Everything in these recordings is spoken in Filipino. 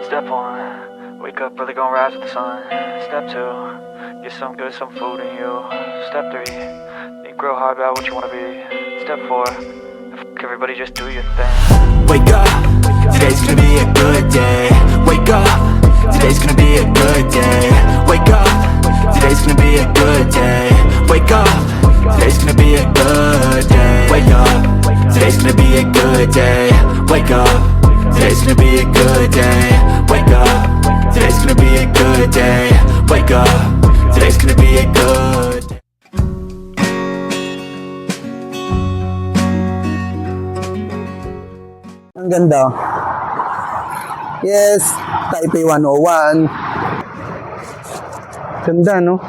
Step one, wake up early, gonna rise with the sun. Step two, get some good, some food in you. Step three, think real hard about what you wanna be. Step four, fuck everybody, just do your thing. Wake up, today's gonna be a good day. Wake up, today's gonna be a good day. Wake up, today's gonna be a good day. Wake up, today's gonna be a good day. Wake up, today's gonna be a good day. Wake up, today's gonna be a good day. Wake up, today's gonna be a good day. Wake up, today's gonna be a good day. Ang ganda. Yes, Taipei 101. Ganda, no?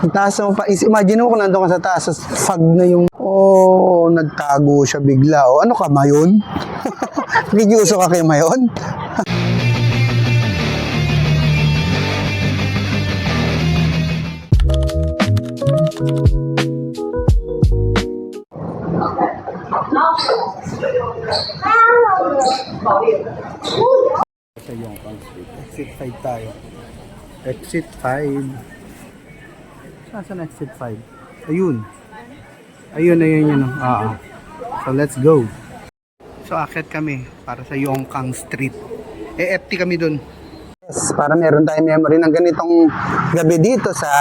Ang taas mo pa. Imagine mo kung nandun ka sa taas, fog na yung... Oh, nagtago siya bigla. Oh, ano ka, mayon? Gigiuso ka kay mayon? Sa Yongkang Street. Exit 5 tayo. Exit 5. Saan exit 5? Ayun. Ayun yun. So let's go. So akit kami para sa Yongkang Street. FT kami dun. Yes, para meron tayong memory ng ganitong gabi dito sa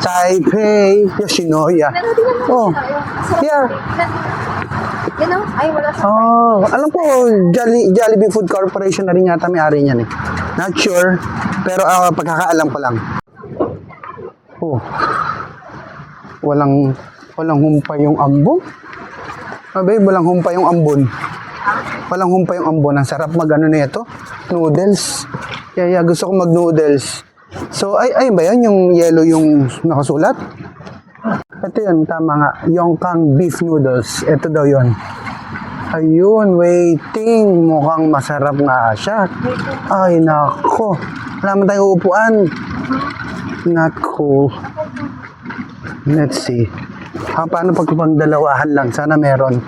Taipei, Yoshinoya. Oh, yeah. Ay, wala sa Oh, alam ko, Jollibee Food Corporation na rin yata may-ari niyan eh. Not sure, pero pagkakaalam ko lang. Oh, walang humpay yung ambon. Abay, walang humpay yung ambon. Walang humpay yung ambon. Ang sarap mag-ano na ito, noodles. Kaya gusto ko mag-noodles. So, ay ba yan? Yung yellow yung nakasulat? Ito yun, tama nga. Yongkang beef noodles. Ito daw yun. Ayun, waiting. Mukhang masarap nga siya. Ay, nako. Wala man tayong upuan. Not cool. Let's see. Paano pag dalawahan lang? Sana meron.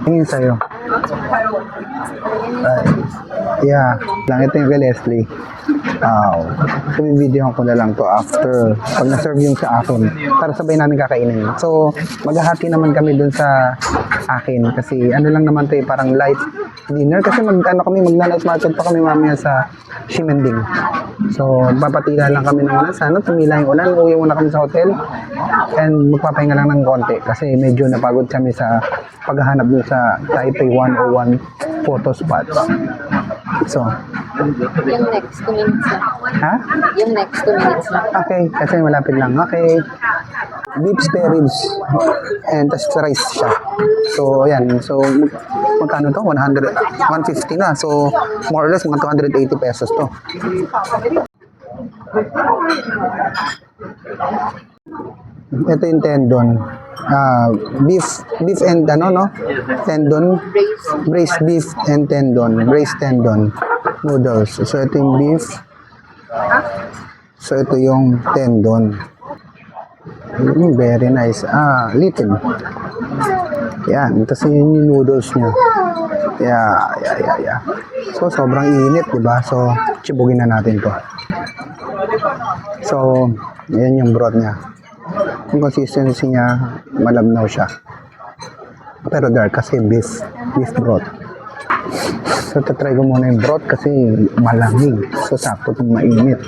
Tingin sa'yo. Yeah. Lang ito yung kay Leslie. So, video ko na lang to after pag na-serve yung sa akin para sabay namin kakainin. So, maghahati naman kami dun sa akin kasi ano lang naman to eh, parang light dinner kasi mag-night market pa kami mamaya sa Ximending. So, papatila lang kami ng ulan. Sana tumila yung ulan. Uwi muna kami sa hotel and magpapahinga lang ng konti kasi medyo napagod kami sa paghahanap dun sa Taipei 101 photo spots. So, yung next 2 minutes lang. ha? Yung next 2 minutes lang. Okay, kasi malapit lang. Okay. Beef spare ribs. And tas rice siya. So, ayan. So, magkano to? 150 na. So, more or less, mga 280 pesos to. Ito yung tendon. Beef and no? Tendon. Braised beef and tendon. Braised tendon. Noodles. So, ito yung beef. So, ito yung tendon. Very nice. Little. Yan. Tapos yun yung noodles niya. Yeah. So, sobrang init, diba? So, chibugin na natin to. So, yan yung broth niya. Yung consistency niya, malabnaw siya. Pero dark kasi beef broth. So, tatry ko muna yung broth kasi malamig. So, sakto itong mainit.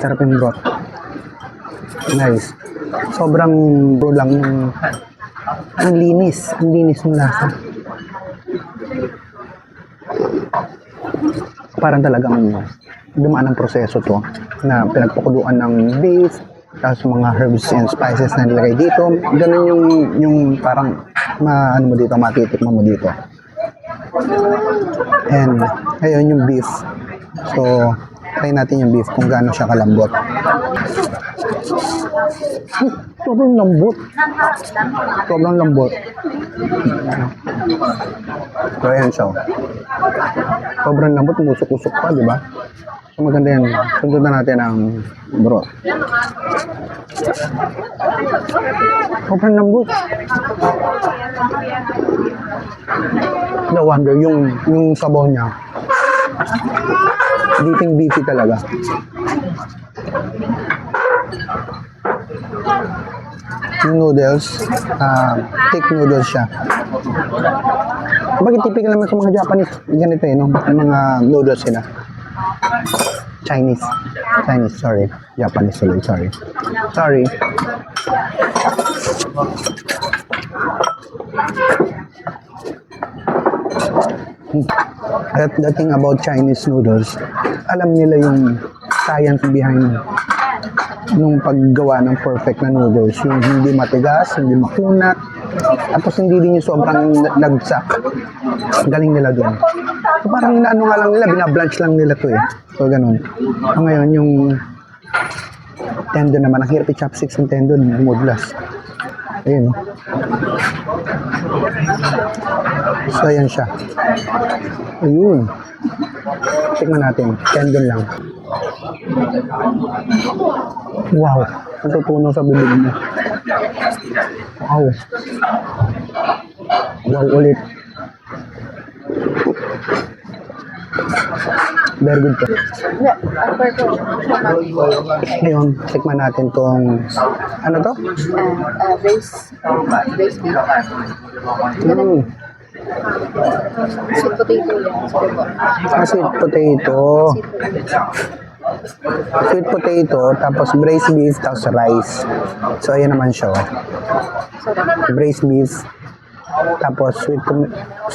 Sarap yung broth. Nice. Sobrang bro lang ang linis. Ang linis ng lasa. Parang talagang dumaan ang proseso to na pinagpakuluan ng beef, tapos mga herbs and spices na nilagay dito. Ganun yung parang matitikman mo dito. And ayun yung beef. So, try natin yung beef kung gaano siya kalambot. Sobrang lambot. Sobrang lambot. So, ayan siya. Sobrang lambot, umusok-usok pa, di ba? So, maganda yan. Sundan na natin ang broth. Sobrang lambot. No wonder, yung sabaw niya. Beefy talaga. Yung noodles, thick noodles siya. Bakit typical naman sa mga Japanese, ganito eh, no? Yung mga noodles sila. Chinese, sorry. Japanese ulit, sorry. The thing about Chinese noodles, alam nila yung science behind nung paggawa ng perfect na noodles. Yung hindi matigas, hindi makunat, tapos hindi din yung sobrang lagsak. Galing nila doon. So parang inaano nga lang nila, binablanch lang nila to eh. So ganun. So ngayon yung tendon naman, ang hirap i-chopsticks ng tendon, moodless. Ayun. So ayan siya. Ayun. Tikman natin. Tendon lang. Wow. Natutunaw sa bibig mo. Wow. Wow ulit. Very good to. Ngayon, tikman natin tong ano to? Race beef. Sweet potato yan. Sweet potato. Sweet potato, tapos braised beef, tapos rice. So, ayan naman siya. Braised beef, tapos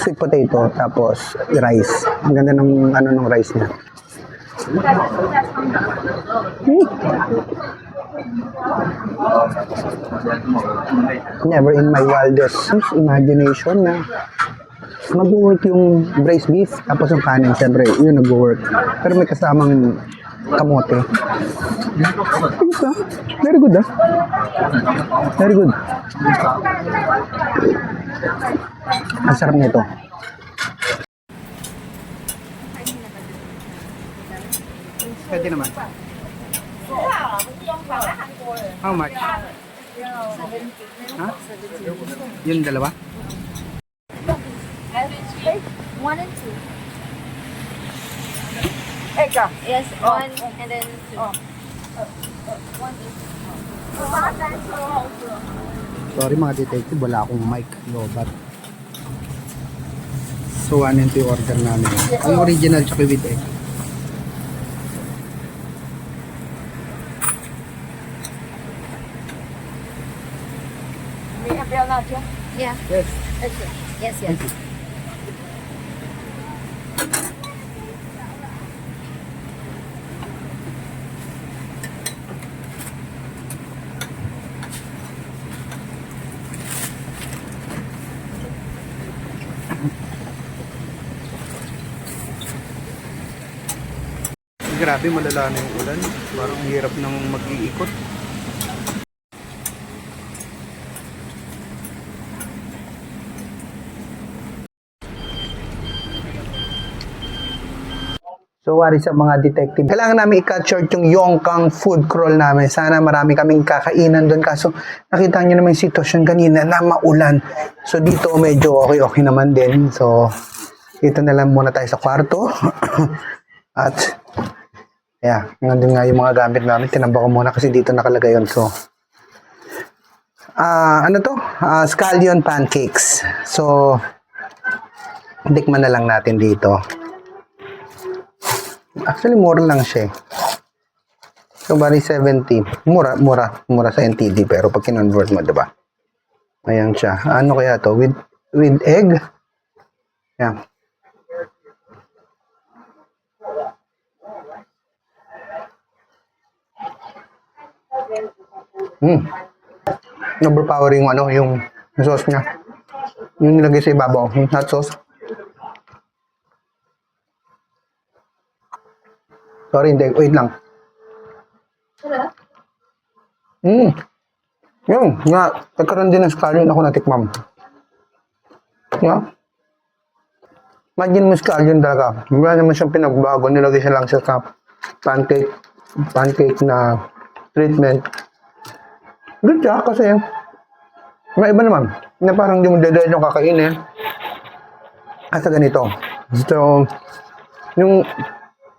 sweet potato, tapos rice. Ang ganda ng ano ng rice niya. Never in my wildest imagination na mag-work yung braised beef, tapos yung kanin, syempre, yun nag-work. Pero may kasamang kamote. Very good, ah. Very good. Ang sarap nito. Pwede naman. How much? Ha? Yung dalawa? 1 and 2. Yes, 1 and then 2. 1 is Sorry mga detective, wala akong mic. Lobat. So, 1 and 2 order namin. Yung original tsaka with egg. Yeah. Yes. Okay. Yes. Grabe, malala na yung ulan. Parang hirap nang mag-iikot. So, wari sa mga detective. Kailangan namin i-cut short yung Yongkang food crawl namin. Sana marami kaming kakainan doon. Kaso, nakita nyo naman yung sitwasyon kanina na maulan. So, dito medyo okay naman din. So, dito na lang muna tayo sa kwarto. At, yeah, nandun nga yung mga gamit namin. Tinamba ko muna kasi dito nakalagay yun. So, ano to? Scallion pancakes. So, tikman na lang natin dito. Actually, mura lang siya. So, bali 70. Mura sa NTD. Pero pag kinonvert mo, diba? Ayan siya. Ano kaya to? With egg? Yeah. Overpowering yung ano, yung sauce niya. Yung nilagay sa ibabaw, yung hot sauce. Sorry, hindi. Wait lang. Yun, nga. Nagkaroon din ng scallion ako natikmam. Yeah. Imagine mo scallion talaga. Wala naman siyang pinagbago. Nilagay siya lang sa pancake na treatment. Good siya kasi may iba naman na parang hindi mo dadayan yung kakainin. Asa ganito. So, yung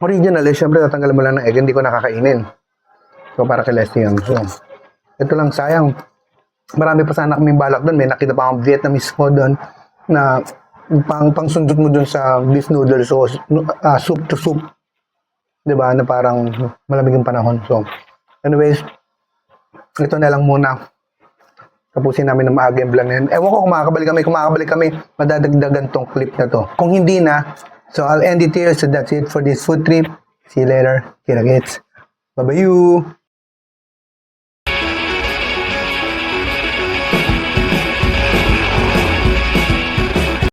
original, syempre tatanggalan mo lang ng egg, hindi ko nakakainin. So, para kay Leslie yan. So, ito lang sayang. Marami pa sana kaming balak doon. May nakita pa akong Vietnamese mo doon na pang sundot mo doon sa beef noodles o soup to soup. Diba? Na parang malamig yung panahon. So, anyways, ito na lang muna. Tapusin namin ng maaga yung vlog na yun. Ewan ko kung makakabalik kami, madadagdagan tong clip na to. Kung hindi na, so I'll end it here. So that's it for this food trip. See you later. Kita-kits. Bye-bye you.